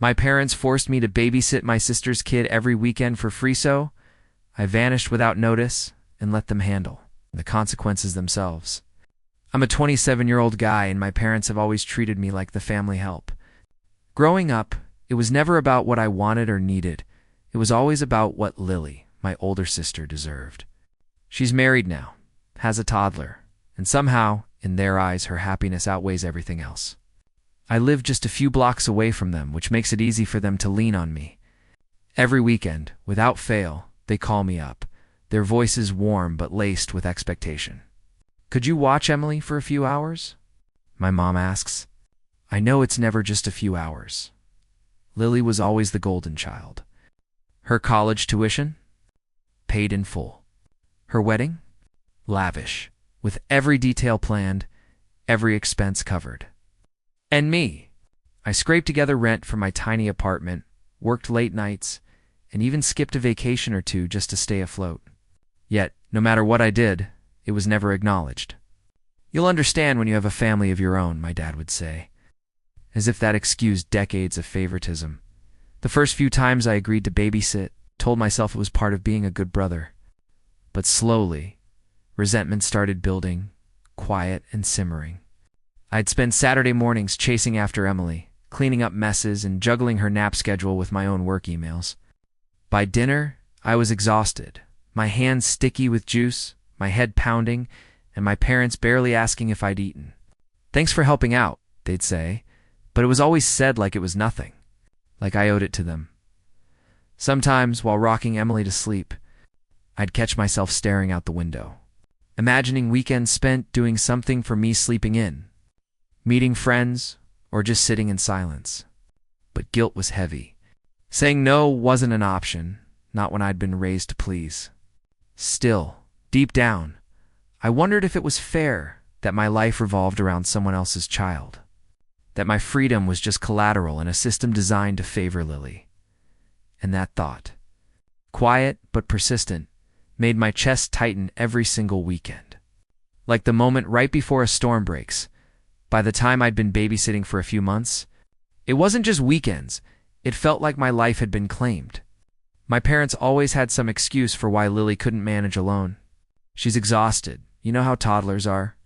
My parents forced me to babysit my sister's kid every weekend for free, so I vanished without notice and let them handle the consequences themselves. I'm a 27-year-old guy, and my parents have always treated me like the family help. Growing up, it was never about what I wanted or needed. It was always about what Lily, my older sister, deserved. She's married now, has a toddler, and somehow, in their eyes, her happiness outweighs everything else. I live just a few blocks away from them, which makes it easy for them to lean on me. Every weekend, without fail, they call me up, their voices warm but laced with expectation. "Could you watch Emily for a few hours?" my mom asks. I know it's never just a few hours. Lily was always the golden child. Her college tuition? Paid in full. Her wedding? Lavish, with every detail planned, every expense covered. And me. I scraped together rent for my tiny apartment, worked late nights, and even skipped a vacation or two just to stay afloat. Yet, no matter what I did, it was never acknowledged. "You'll understand when you have a family of your own," my dad would say, as if that excused decades of favoritism. The first few times I agreed to babysit, told myself it was part of being a good brother. But slowly, resentment started building, quiet and simmering. I'd spend Saturday mornings chasing after Emily, cleaning up messes and juggling her nap schedule with my own work emails. By dinner, I was exhausted, my hands sticky with juice, my head pounding, and my parents barely asking if I'd eaten. "Thanks for helping out," they'd say, but it was always said like it was nothing, like I owed it to them. Sometimes, while rocking Emily to sleep, I'd catch myself staring out the window, imagining weekends spent doing something for me sleeping in, meeting friends, or just sitting in silence. But guilt was heavy. Saying no wasn't an option, not when I'd been raised to please. Still, deep down, I wondered if it was fair that my life revolved around someone else's child, that my freedom was just collateral in a system designed to favor Lily. And that thought, quiet but persistent, made my chest tighten every single weekend. Like the moment right before a storm breaks, by the time I'd been babysitting for a few months, it wasn't just weekends, it felt like my life had been claimed. My parents always had some excuse for why Lily couldn't manage alone. "She's exhausted. You know how toddlers are,"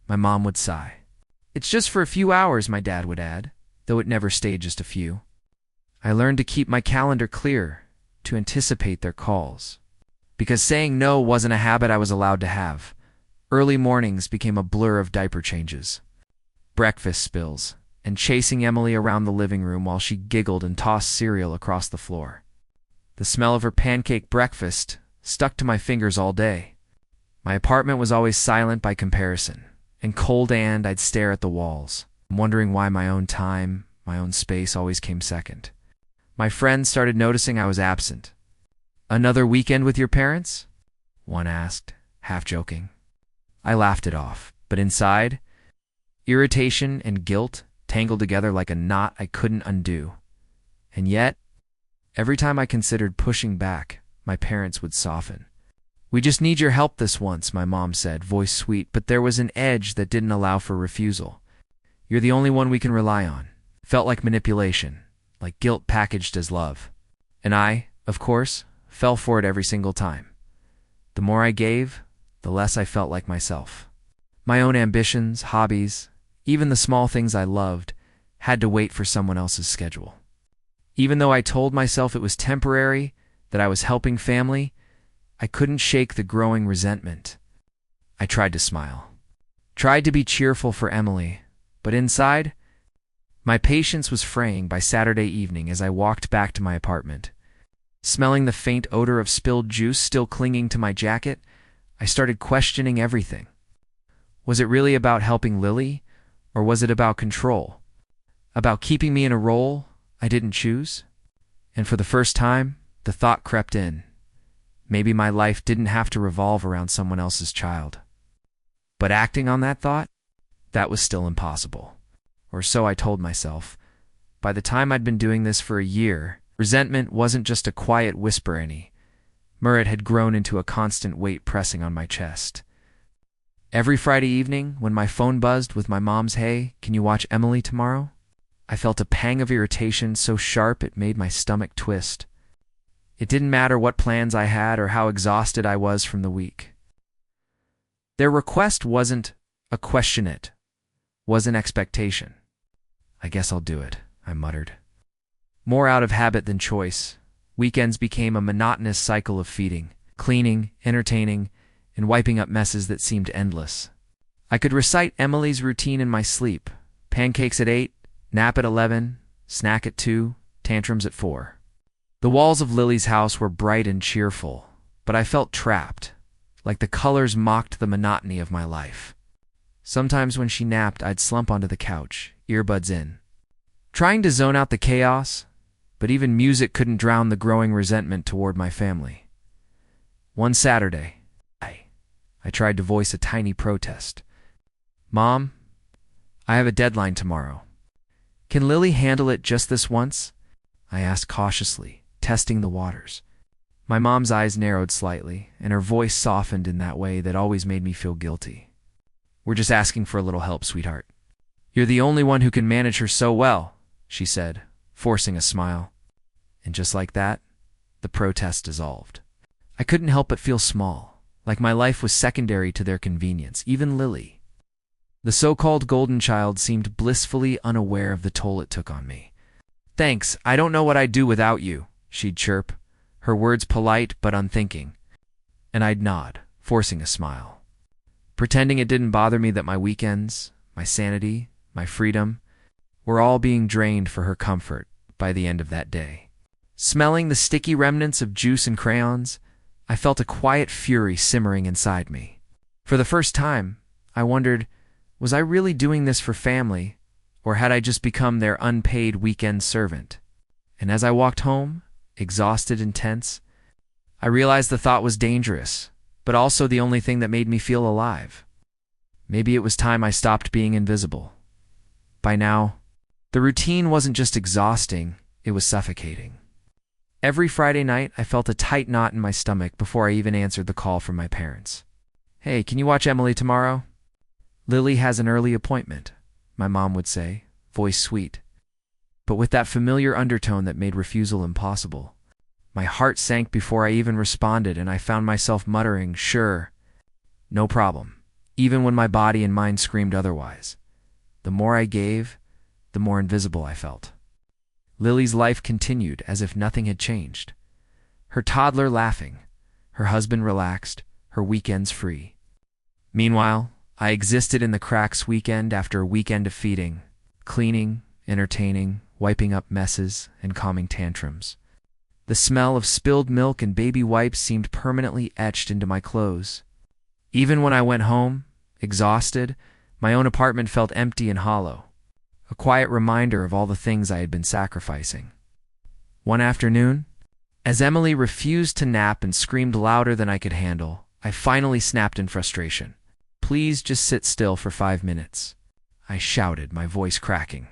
my mom would sigh. "It's just for a few hours," my dad would add, though it never stayed just a few. I learned to keep my calendar clear, to anticipate their calls. Because saying no wasn't a habit I was allowed to have. Early mornings became a blur of diaper changes, breakfast spills, and chasing Emily around the living room while she giggled and tossed cereal across the floor. The smell of her pancake breakfast stuck to my fingers all day. My apartment was always silent by comparison, and cold, and I'd stare at the walls, wondering why my own time, my own space always came second. My friends started noticing I was absent. "Another weekend with your parents?" one asked, half joking. I laughed it off, but inside, irritation and guilt tangled together like a knot I couldn't undo. And yet, every time I considered pushing back, my parents would soften. "We just need your help this once," my mom said, voice sweet, but there was an edge that didn't allow for refusal. "You're the only one we can rely on." Felt like manipulation, like guilt packaged as love. And I, of course, fell for it every single time. The more I gave, the less I felt like myself. My own ambitions, hobbies, even the small things I loved, had to wait for someone else's schedule. Even though I told myself it was temporary, that I was helping family, I couldn't shake the growing resentment. I tried to smile, tried to be cheerful for Emily, but inside, my patience was fraying by Saturday evening as I walked back to my apartment. Smelling the faint odor of spilled juice still clinging to my jacket, I started questioning everything. Was it really about helping Lily, or was it about control? About keeping me in a role I didn't choose? And for the first time, the thought crept in. Maybe my life didn't have to revolve around someone else's child. But acting on that thought, that was still impossible. Or so I told myself. By the time I'd been doing this for a year, resentment wasn't just a quiet whisper anymore. It had grown into a constant weight pressing on my chest. Every Friday evening, when my phone buzzed with my mom's "Hey, can you watch Emily tomorrow?" I felt a pang of irritation so sharp it made my stomach twist. It didn't matter what plans I had or how exhausted I was from the week. Their request wasn't a question, it was an expectation. I guess I'll do it, I muttered. More out of habit than choice, weekends became a monotonous cycle of feeding, cleaning, entertaining, and wiping up messes that seemed endless. I could recite Emily's routine in my sleep: pancakes at 8, nap at 11, snack at 2, tantrums at 4. The walls of Lily's house were bright and cheerful, but I felt trapped, like the colors mocked the monotony of my life. Sometimes when she napped, I'd slump onto the couch, earbuds in, trying to zone out the chaos, but even music couldn't drown the growing resentment toward my family. One Saturday, I tried to voice a tiny protest. "Mom, I have a deadline tomorrow. Can Lily handle it just this once?" I asked cautiously, testing the waters. My mom's eyes narrowed slightly, and her voice softened in that way that always made me feel guilty. "We're just asking for a little help, sweetheart. You're the only one who can manage her so well," she said, forcing a smile. And just like that, the protest dissolved. I couldn't help but feel small, like my life was secondary to their convenience, even Lily. The so-called golden child seemed blissfully unaware of the toll it took on me. "Thanks, I don't know what I'd do without you," she'd chirp, her words polite but unthinking. And I'd nod, forcing a smile, pretending it didn't bother me that my weekends, my sanity, my freedom, were all being drained for her comfort by the end of that day. Smelling the sticky remnants of juice and crayons, I felt a quiet fury simmering inside me. For the first time, I wondered, was I really doing this for family, or had I just become their unpaid weekend servant? And as I walked home, exhausted and tense, I realized the thought was dangerous, but also the only thing that made me feel alive. Maybe it was time I stopped being invisible. By now, the routine wasn't just exhausting, it was suffocating. Every Friday night, I felt a tight knot in my stomach before I even answered the call from my parents. "Hey, can you watch Emily tomorrow?" "Lily has an early appointment," my mom would say, voice sweet, but with that familiar undertone that made refusal impossible. My heart sank before I even responded, and I found myself muttering, "Sure, no problem," even when my body and mind screamed otherwise. The more I gave, the more invisible I felt. Lily's life continued as if nothing had changed. Her toddler laughing, her husband relaxed, her weekends free. Meanwhile, I existed in the cracks weekend after weekend of feeding, cleaning, entertaining, wiping up messes, and calming tantrums. The smell of spilled milk and baby wipes seemed permanently etched into my clothes. Even when I went home, exhausted, my own apartment felt empty and hollow, a quiet reminder of all the things I had been sacrificing. One afternoon, as Emily refused to nap and screamed louder than I could handle, I finally snapped in frustration. "Please just sit still for 5 minutes," I shouted, my voice cracking.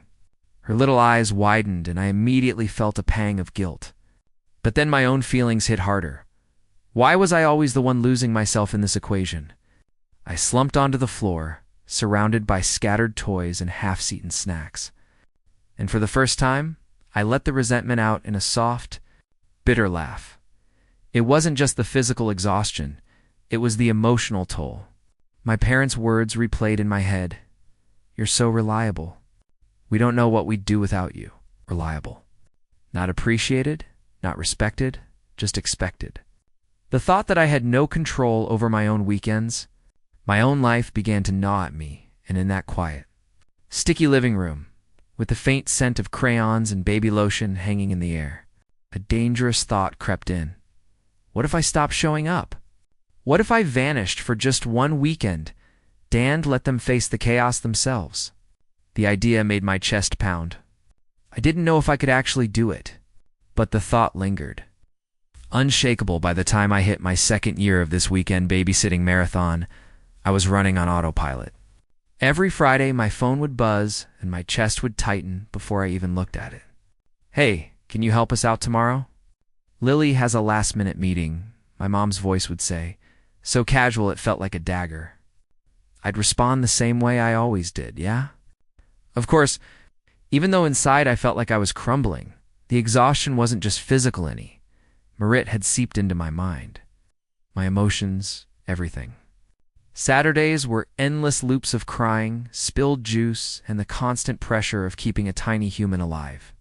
Her little eyes widened, and I immediately felt a pang of guilt. But then my own feelings hit harder. Why was I always the one losing myself in this equation? I slumped onto the floor, surrounded by scattered toys and half-eaten snacks. And for the first time, I let the resentment out in a soft, bitter laugh. It wasn't just the physical exhaustion, it was the emotional toll. My parents' words replayed in my head. "You're so reliable. We don't know what we'd do without you." Reliable. Not appreciated, not respected, just expected. The thought that I had no control over my own weekends, my own life, began to gnaw at me, and in that quiet, sticky living room, with the faint scent of crayons and baby lotion hanging in the air, a dangerous thought crept in. What if I stopped showing up? What if I vanished for just one weekend, and let them face the chaos themselves? The idea made my chest pound. I didn't know if I could actually do it, but the thought lingered. Unshakable by the time I hit my second year of this weekend babysitting marathon, I was running on autopilot. Every Friday, my phone would buzz and my chest would tighten before I even looked at it. "Hey, can you help us out tomorrow?" "Lily has a last-minute meeting," my mom's voice would say, so casual it felt like a dagger. I'd respond the same way I always did, "Yeah?" Of course, Even though inside I felt like I was crumbling, the exhaustion wasn't just physical any. Marit had seeped into my mind, my emotions, everything. Saturdays were endless loops of crying, spilled juice, and the constant pressure of keeping a tiny human alive.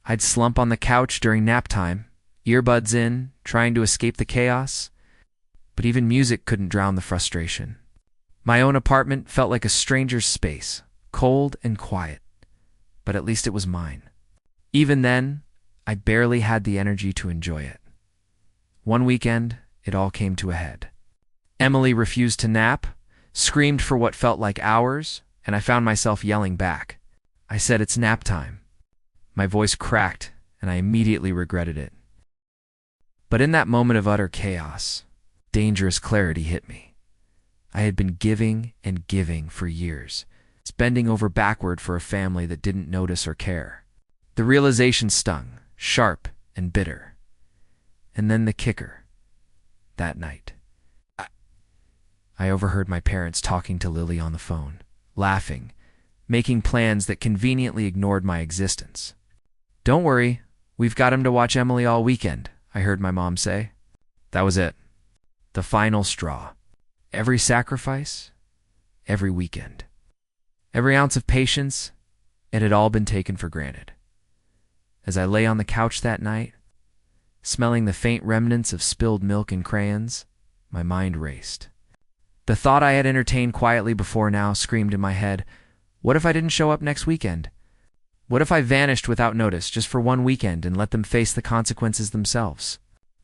I'd slump on the couch during nap time, earbuds in, trying to escape the chaos, but even music couldn't drown the frustration. My own apartment felt like a stranger's space, cold and quiet, but at least it was mine. Even then, I barely had the energy to enjoy it. One weekend, it all came to a head. Emily refused to nap, screamed for what felt like hours, and I found myself yelling back. I said, "It's nap time." My voice cracked, and I immediately regretted it. But in that moment of utter chaos, dangerous clarity hit me. I had been giving and giving for years, bending over backward for a family that didn't notice or care. The realization stung, sharp and bitter. And then the kicker. That night, I overheard my parents talking to Lily on the phone, laughing, making plans that conveniently ignored my existence. "Don't worry, we've got him to watch Emily all weekend," I heard my mom say. That was it. The final straw. Every sacrifice, every weekend, every ounce of patience, it had all been taken for granted. As I lay on the couch that night, smelling the faint remnants of spilled milk and crayons, my mind raced. The thought I had entertained quietly before now screamed in my head, what if I didn't show up next weekend? What if I vanished without notice just for one weekend and let them face the consequences themselves?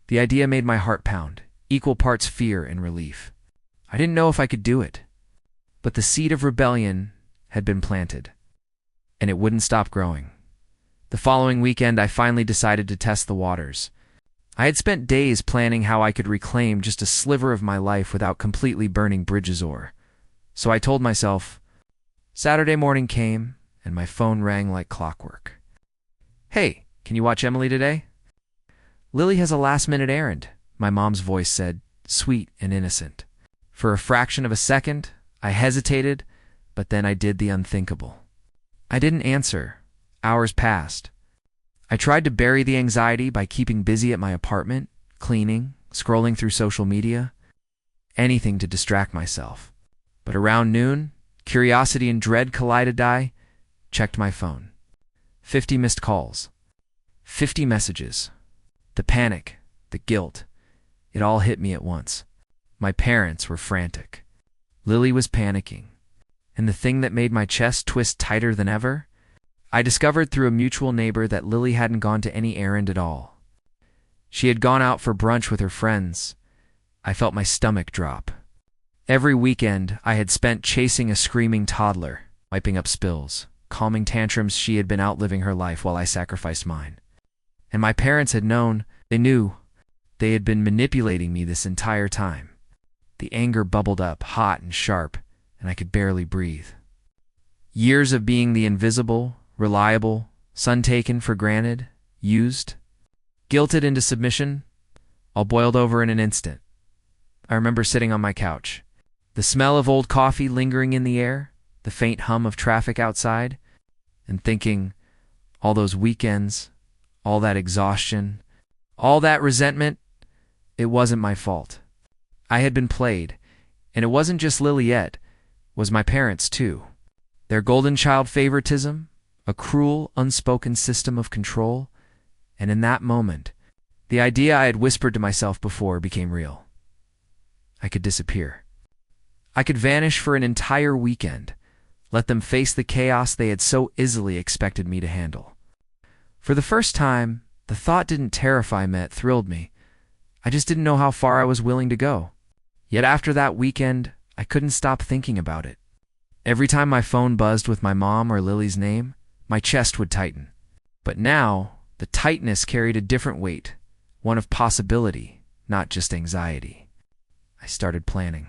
The idea made my heart pound, equal parts fear and relief. I didn't know if I could do it, but the seed of rebellion had been planted, and it wouldn't stop growing. The following weekend, I finally decided to test the waters. I had spent days planning how I could reclaim just a sliver of my life without completely burning bridges so I told myself. Saturday morning came, and my phone rang like clockwork. "Hey, can you watch Emily today?" "Lily has a last-minute errand," my mom's voice said, sweet and innocent. For a fraction of a second, I hesitated, but then I did the unthinkable. I didn't answer. Hours passed. I tried to bury the anxiety by keeping busy at my apartment, cleaning, scrolling through social media, anything to distract myself. But around noon, curiosity and dread collided. I checked my phone. 50 missed calls. 50 messages. The panic, the guilt, it all hit me at once. My parents were frantic. Lily was panicking. And the thing that made my chest twist tighter than ever? I discovered through a mutual neighbor that Lily hadn't gone to any errand at all. She had gone out for brunch with her friends. I felt my stomach drop. Every weekend, I had spent chasing a screaming toddler, wiping up spills, calming tantrums. She had been out living her life while I sacrificed mine. And my parents had known. They knew. They had been manipulating me this entire time. The anger bubbled up, hot and sharp, and I could barely breathe. Years of being the invisible, reliable, son taken for granted, used, guilted into submission, all boiled over in an instant. I remember sitting on my couch, the smell of old coffee lingering in the air, the faint hum of traffic outside, and thinking, all those weekends, all that exhaustion, all that resentment, it wasn't my fault. I had been played, and it wasn't just Lily yet, it was my parents too. Their golden child favoritism, a cruel, unspoken system of control, and in that moment, the idea I had whispered to myself before became real. I could disappear. I could vanish for an entire weekend, let them face the chaos they had so easily expected me to handle. For the first time, the thought didn't terrify me, it thrilled me. I just didn't know how far I was willing to go. Yet after that weekend, I couldn't stop thinking about it. Every time my phone buzzed with my mom or Lily's name, my chest would tighten. But now, the tightness carried a different weight, one of possibility, not just anxiety. I started planning.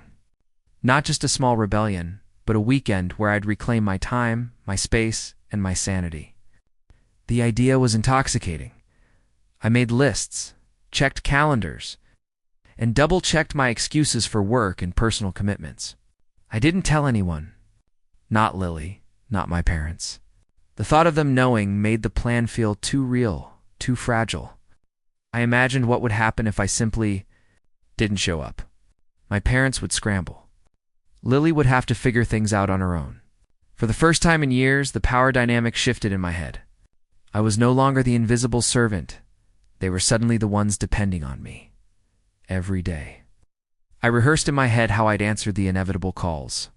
Not just a small rebellion, but a weekend where I'd reclaim my time, my space, and my sanity. The idea was intoxicating. I made lists, checked calendars, and double-checked my excuses for work and personal commitments. I didn't tell anyone. Not Lily, not my parents. The thought of them knowing made the plan feel too real, too fragile. I imagined what would happen if I simply didn't show up. My parents would scramble. Lily would have to figure things out on her own. For the first time in years, the power dynamic shifted in my head. I was no longer the invisible servant. They were suddenly the ones depending on me. Every day. I rehearsed in my head how I'd answer the inevitable calls.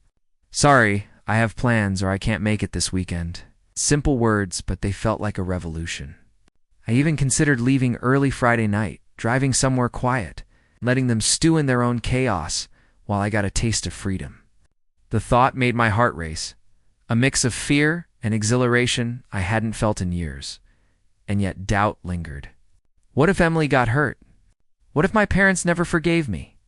"Sorry, I have plans or I can't make it this weekend." Simple words, but they felt like a revolution. I even considered leaving early Friday night, driving somewhere quiet, letting them stew in their own chaos while I got a taste of freedom. The thought made my heart race, a mix of fear and exhilaration I hadn't felt in years, and yet doubt lingered. What if Emily got hurt? What if my parents never forgave me?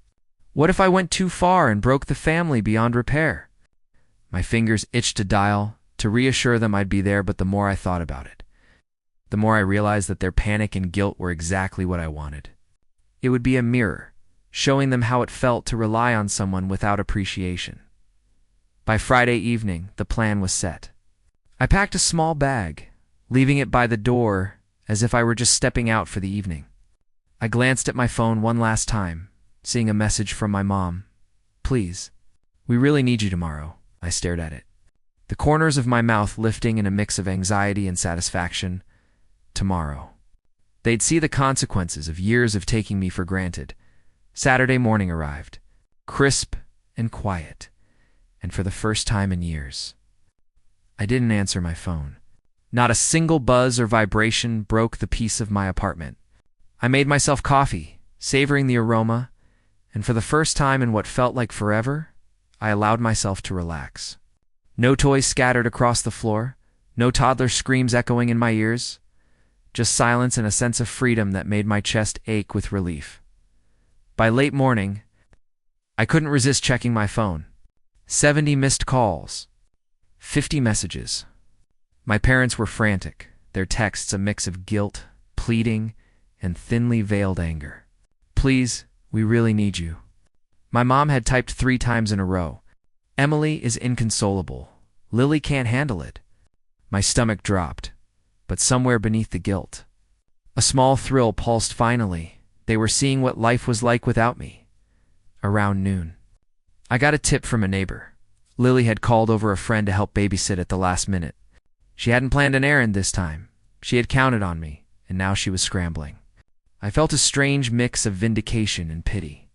What if I went too far and broke the family beyond repair? My fingers itched to dial, to reassure them I'd be there, but the more I thought about it, the more I realized that their panic and guilt were exactly what I wanted. It would be a mirror, showing them how it felt to rely on someone without appreciation. By Friday evening, the plan was set. I packed a small bag, leaving it by the door as if I were just stepping out for the evening. I glanced at my phone one last time, seeing a message from my mom. "Please, we really need you tomorrow." I stared at it, the corners of my mouth lifting in a mix of anxiety and satisfaction. Tomorrow. They'd see the consequences of years of taking me for granted. Saturday morning arrived, crisp and quiet, and for the first time in years. I didn't answer my phone. Not a single buzz or vibration broke the peace of my apartment. I made myself coffee, savoring the aroma, and for the first time in what felt like forever, I allowed myself to relax. No toys scattered across the floor, no toddler screams echoing in my ears, just silence and a sense of freedom that made my chest ache with relief. By late morning, I couldn't resist checking my phone. 70 missed calls, 50 messages. My parents were frantic, their texts a mix of guilt, pleading, and thinly veiled anger. "Please, we really need you." My mom had typed 3 times in a row. "Emily is inconsolable. Lily can't handle it." My stomach dropped, but somewhere beneath the guilt, a small thrill pulsed. Finally, they were seeing what life was like without me. Around noon, I got a tip from a neighbor. Lily had called over a friend to help babysit at the last minute. She hadn't planned an errand this time. She had counted on me, and now she was scrambling. I felt a strange mix of vindication and pity.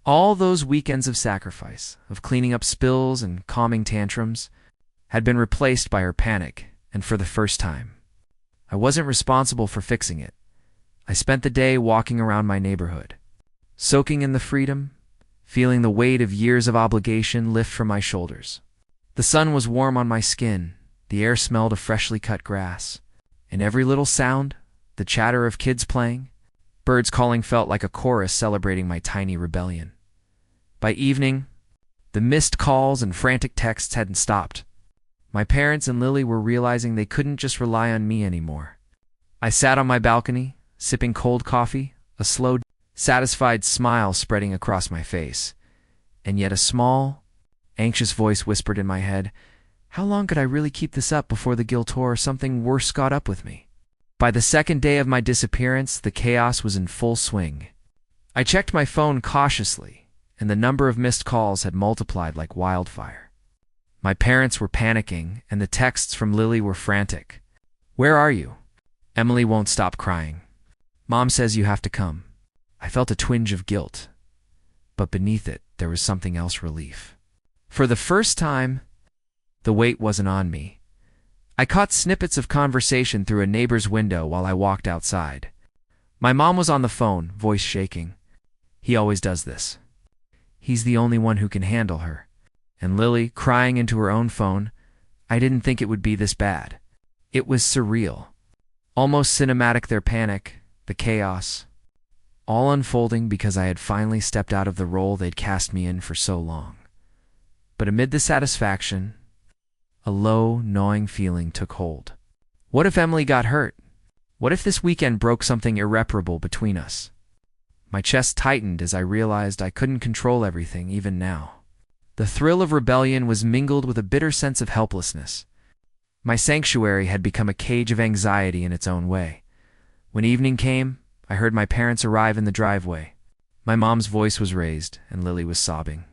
All those weekends of sacrifice, of cleaning up spills and calming tantrums, had been replaced by her panic, and for the first time, I wasn't responsible for fixing it. I spent the day walking around my neighborhood, soaking in the freedom, feeling the weight of years of obligation lift from my shoulders. The sun was warm on my skin, the air smelled of freshly cut grass, and every little sound, the chatter of kids playing, birds calling, felt like a chorus celebrating my tiny rebellion. By evening, the missed calls and frantic texts hadn't stopped. My parents and Lily were realizing they couldn't just rely on me anymore. I sat on my balcony, sipping cold coffee, a slow, satisfied smile spreading across my face, and yet a small, anxious voice whispered in my head, "How long could I really keep this up before the guilt or something worse caught up with me?" By the second day of my disappearance, the chaos was in full swing. I checked my phone cautiously, and the number of missed calls had multiplied like wildfire. My parents were panicking, and the texts from Lily were frantic. "Where are you? Emily won't stop crying. Mom says you have to come." I felt a twinge of guilt, but beneath it, there was something else: relief. For the first time, the weight wasn't on me. I caught snippets of conversation through a neighbor's window while I walked outside. My mom was on the phone, voice shaking. "He always does this. He's the only one who can handle her." And Lily, crying into her own phone, "I didn't think it would be this bad." It was surreal. Almost cinematic, their panic, the chaos, all unfolding because I had finally stepped out of the role they'd cast me in for so long. But amid the satisfaction, a low, gnawing feeling took hold. What if Emily got hurt? What if this weekend broke something irreparable between us? My chest tightened as I realized I couldn't control everything, even now. The thrill of rebellion was mingled with a bitter sense of helplessness. My sanctuary had become a cage of anxiety in its own way. When evening came, I heard my parents arrive in the driveway. My mom's voice was raised, and Lily was sobbing.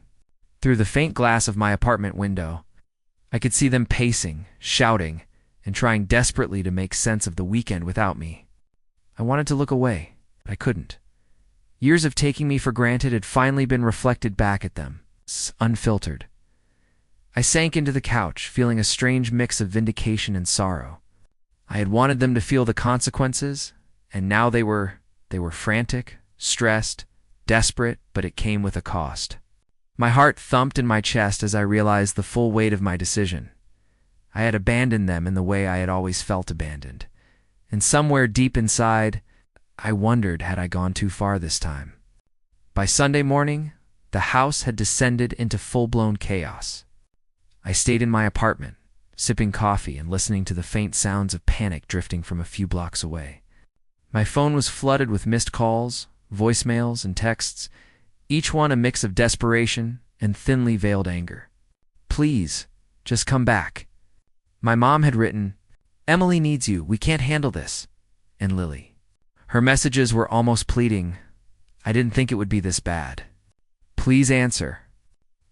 Through the faint glass of my apartment window, I could see them pacing, shouting, and trying desperately to make sense of the weekend without me. I wanted to look away, but I couldn't. Years of taking me for granted had finally been reflected back at them, unfiltered. I sank into the couch, feeling a strange mix of vindication and sorrow. I had wanted them to feel the consequences, and now they were frantic, stressed, desperate, but it came with a cost. My heart thumped in my chest as I realized the full weight of my decision. I had abandoned them in the way I had always felt abandoned. And somewhere deep inside, I wondered, had I gone too far this time? By Sunday morning, the house had descended into full-blown chaos. I stayed in my apartment, sipping coffee and listening to the faint sounds of panic drifting from a few blocks away. My phone was flooded with missed calls, voicemails, and texts, each one a mix of desperation and thinly veiled anger. "Please, just come back." My mom had written, "Emily needs you, we can't handle this." And Lily. Her messages were almost pleading, "I didn't think it would be this bad. Please answer."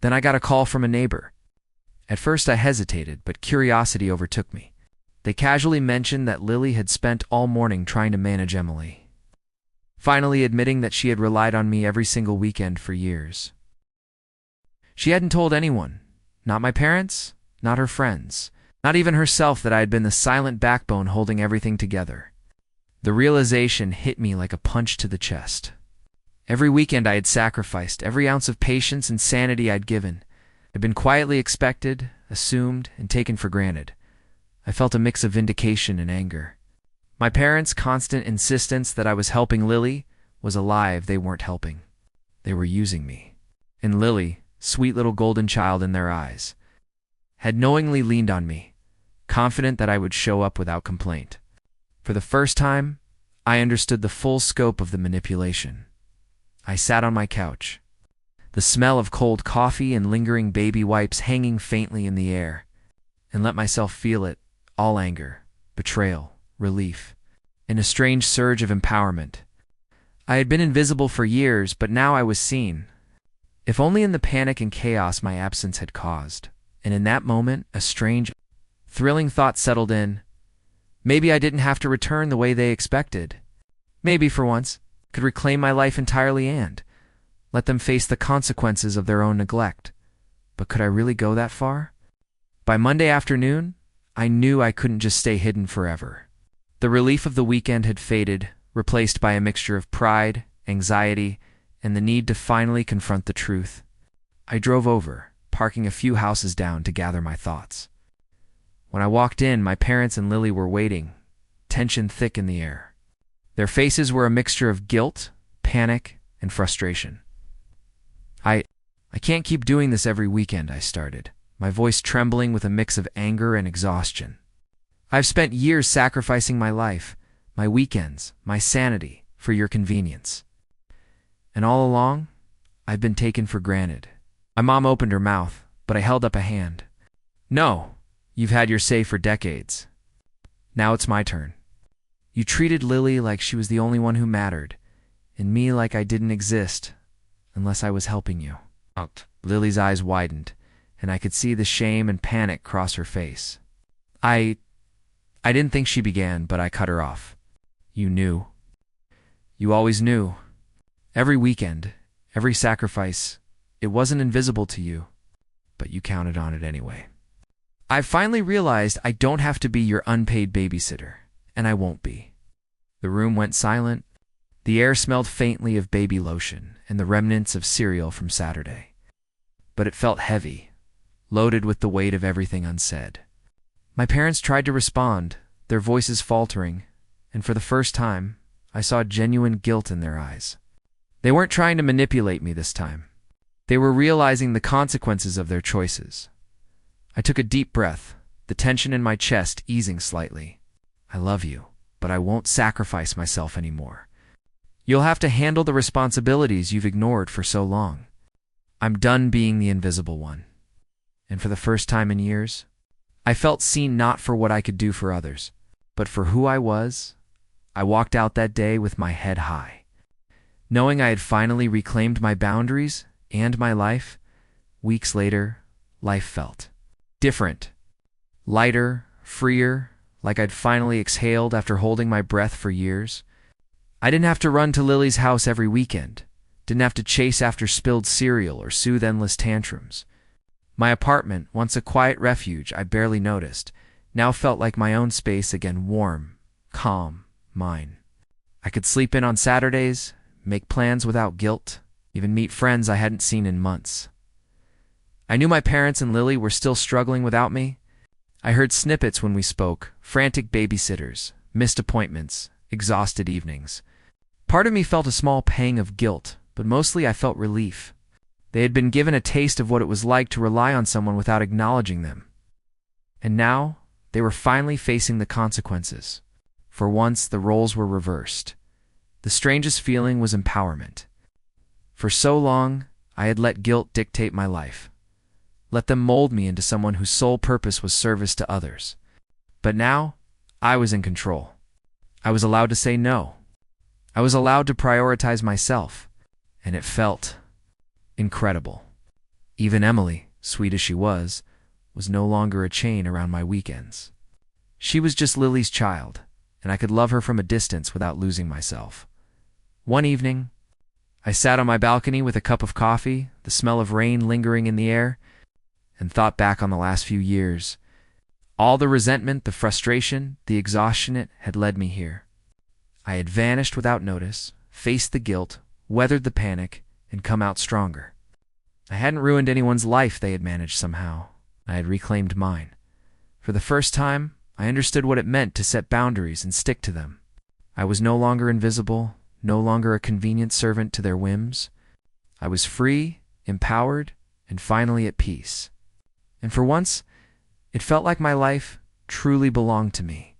Then I got a call from a neighbor. At first I hesitated, but curiosity overtook me. They casually mentioned that Lily had spent all morning trying to manage Emily, finally admitting that she had relied on me every single weekend for years. She hadn't told anyone, not my parents, not her friends, not even herself, that I had been the silent backbone holding everything together. The realization hit me like a punch to the chest. Every weekend I had sacrificed, every ounce of patience and sanity I'd given, had been quietly expected, assumed, and taken for granted. I felt a mix of vindication and anger. My parents' constant insistence that I was helping Lily was a lie. They weren't helping. They were using me. And Lily, sweet little golden child in their eyes, had knowingly leaned on me, confident that I would show up without complaint. For the first time, I understood the full scope of the manipulation. I sat on my couch, the smell of cold coffee and lingering baby wipes hanging faintly in the air, and let myself feel it, all anger, betrayal, relief, and a strange surge of empowerment. I had been invisible for years, but now I was seen, if only in the panic and chaos my absence had caused. And in that moment, a strange, thrilling thought settled in. Maybe I didn't have to return the way they expected. Maybe, for once, I could reclaim my life entirely and let them face the consequences of their own neglect. But could I really go that far? By Monday afternoon, I knew I couldn't just stay hidden forever. The relief of the weekend had faded, replaced by a mixture of pride, anxiety, and the need to finally confront the truth. I drove over, parking a few houses down to gather my thoughts. When I walked in, my parents and Lily were waiting, tension thick in the air. Their faces were a mixture of guilt, panic, and frustration. I can't keep doing this every weekend, I started, my voice trembling with a mix of anger and exhaustion. I've spent years sacrificing my life, my weekends, my sanity, for your convenience. And all along, I've been taken for granted. My mom opened her mouth, but I held up a hand. No, you've had your say for decades. Now it's my turn. You treated Lily like she was the only one who mattered, and me like I didn't exist unless I was helping you. Lily's eyes widened, and I could see the shame and panic cross her face. I didn't think she began, but I cut her off. You knew. You always knew. Every weekend, every sacrifice, it wasn't invisible to you, but you counted on it anyway. I've finally realized I don't have to be your unpaid babysitter, and I won't be. The room went silent. The air smelled faintly of baby lotion and the remnants of cereal from Saturday. But it felt heavy, loaded with the weight of everything unsaid. My parents tried to respond, their voices faltering, and for the first time, I saw genuine guilt in their eyes. They weren't trying to manipulate me this time. They were realizing the consequences of their choices. I took a deep breath, the tension in my chest easing slightly. I love you, but I won't sacrifice myself anymore. You'll have to handle the responsibilities you've ignored for so long. I'm done being the invisible one. And for the first time in years, I felt seen not for what I could do for others, but for who I was. I walked out that day with my head high. Knowing I had finally reclaimed my boundaries and my life, weeks later, life felt different. Lighter, freer, like I'd finally exhaled after holding my breath for years. I didn't have to run to Lily's house every weekend, didn't have to chase after spilled cereal or soothe endless tantrums. My apartment, once a quiet refuge I barely noticed, now felt like my own space again, warm, calm, mine. I could sleep in on Saturdays, make plans without guilt, even meet friends I hadn't seen in months. I knew my parents and Lily were still struggling without me. I heard snippets when we spoke, frantic babysitters, missed appointments, exhausted evenings. Part of me felt a small pang of guilt, but mostly I felt relief. They had been given a taste of what it was like to rely on someone without acknowledging them. And now, they were finally facing the consequences. For once, the roles were reversed. The strangest feeling was empowerment. For so long, I had let guilt dictate my life. Let them mold me into someone whose sole purpose was service to others. But now, I was in control. I was allowed to say no. I was allowed to prioritize myself, and it felt incredible. Even Emily, sweet as she was no longer a chain around my weekends. She was just Lily's child, and I could love her from a distance without losing myself. One evening, I sat on my balcony with a cup of coffee, the smell of rain lingering in the air, and thought back on the last few years. All the resentment, the frustration, the exhaustion it had led me here. I had vanished without notice, faced the guilt, weathered the panic, and come out stronger. I hadn't ruined anyone's life they had managed somehow. I had reclaimed mine. For the first time, I understood what it meant to set boundaries and stick to them. I was no longer invisible, no longer a convenient servant to their whims. I was free, empowered, and finally at peace. And for once, it felt like my life truly belonged to me.